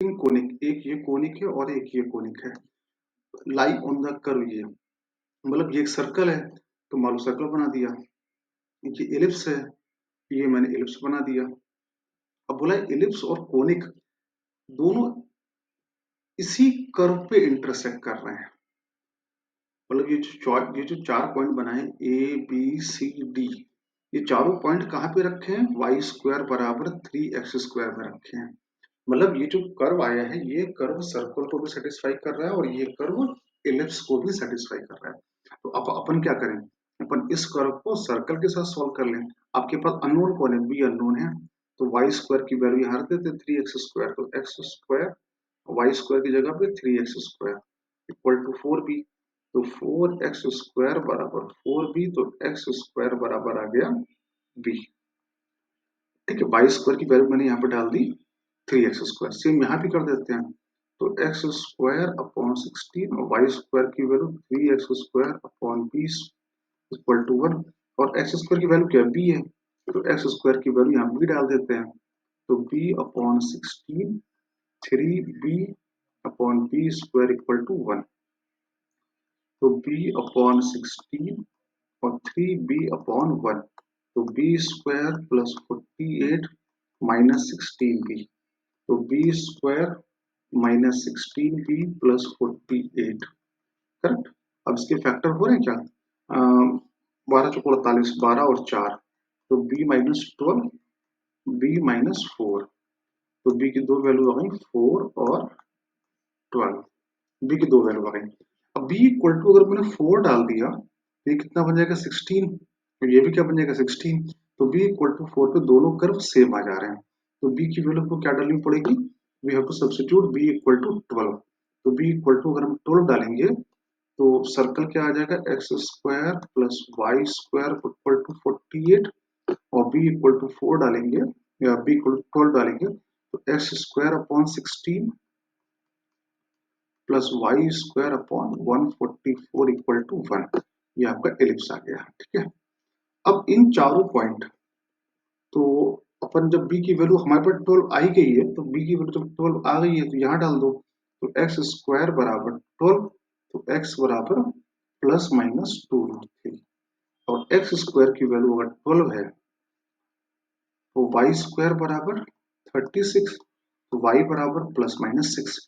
Conic, एक ये conic है और एक ये कोनिक है, लाई ऑन द कर्व। ये मतलब ये एक सर्कल है तो मान लो सर्कल बना दिया, ये एलिप्स है, ये मैंने एलिप्स बना दिया। अब बोला एलिप्स और कोनिक दोनों इसी कर्व पे इंटरसेक्ट कर रहे हैं। मतलब ये जो चार पॉइंट बनाए ए बी सी डी, ये चारों पॉइंट कहाँ पे रखे हैं, वाई स्क्वायर बराबर 3x² में रखे हैं। मतलब ये जो कर्व आया है ये कर्व सर्कल को भी सेटिस्फाई कर रहा है और ये कर्व एलिप्स को भी सेटिस्फाई कर रहा है। तो अब अपन क्या करें, अपन इस कर्व को सर्कल के साथ सॉल्व कर लें। आपके पास अननोन कौन है, बी अननोन है, तो वाई स्क्वायर की वैल्यू यहाँ रख देते 3x², तो x² वाई स्क्वायर की जगह पे 3x² इक्वल टू 4b। तो 4x² बराबर 4b, तो x² बराबर आ गया b। ठीक है, वाई स्क्वायर की वैल्यू मैंने यहाँ पे डाल दी 3x²। सेम यहाँ भी कर देते हैं, तो x² अपॉन 16 और वाई स्क्वायर की value 3x² upon 20 equal to 1। और x² की वैल्यू क्या है, b है, तो x² की वैल्यू यहाँ b डाल देते हैं, तो b upon 16 3b upon b square equal to 1। तो b अपॉन 16 और 3b अपॉन 1, तो b² प्लस 48 माइनस 16b, तो b² minus 16b plus 48, correct. अब इसके फैक्टर हो रहे हैं क्या, 12 चौको 48, 12 और 4, तो b माइनस 12, b माइनस 4, तो b की दो वैल्यू आ गई 4 और 12, b की दो वैल्यू आ गई। अब b इक्वल टू अगर मैंने 4 डाल दिया तो ये कितना बन जाएगा 16, तो ये भी क्या बन जाएगा 16। तो b इक्वल टू 4 पे दोनों कर्व सेम आ जा रहे हैं, तो b की वैल्यू को क्या डालनी पड़ेगी, we have to substitute b equal to 12। तो b इक्वल टू अगर हम 12 डालेंगे तो सर्कल क्या आ जाएगा, x² plus Y square equal to 48, और b इक्वल टू 4 डालेंगे या b इक्वल टू 12 डालेंगे तो x² upon 16 plus Y square upon 144 equal to 1। ये आपका एलिप्स आ गया, ठीक है। अब इन चारों पॉइंट, तो अपन जब b की वैल्यू हमारे पास 12 आ ही गई है, तो b की वैल्यू जब 12 आ गई है तो यहाँ डाल दो, तो x² बराबर 12, तो x बराबर प्लस माइनस 2√3, और x² की वैल्यू अगर 12 है तो y² बराबर 36, तो y बराबर प्लस माइनस 6।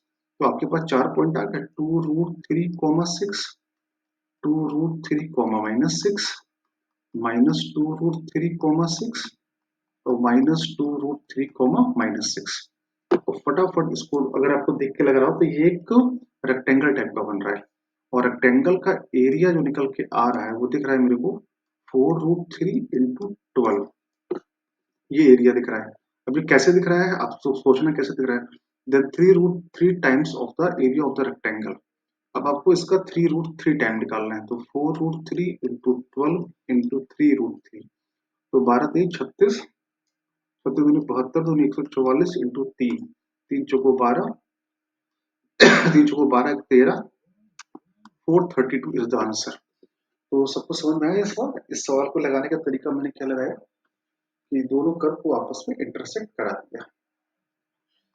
तो आपके पास चार पॉइंट आ गए, 2√3, 2√3, माइनस 6, माइनस 2√3, और माइनस 2√3, माइनस 6। तो फटाफट इसको अगर आपको देख के लग रहा हो तो ये एक रेक्टेंगल टाइप का बन रहा है, और रेक्टेंगल का एरिया जो निकल के आ रहा है वो दिख रहा है मेरे को 4√3 इंटू 12, ये एरिया दिख रहा है। अब ये कैसे दिख रहा है, आप सोचना कैसे दिख रहा है, then 3√3 times of the area of the rectangle. अब आपको इसका 3√3 टाइम निकालना है, तो 4√3 इंटू 12 इंटू 3√3, तो 12 3 36, 36 दूनी 72, दूनी 144 into 3, 3 choco 12, 3 choco 12 13, 432 is the answer. तो सबको समझ में आया ये सवाल। इस सवाल को लगाने का तरीका मैंने क्या लगाया कि दोनों कर्व को आपस में इंटरसेक्ट करा दिया।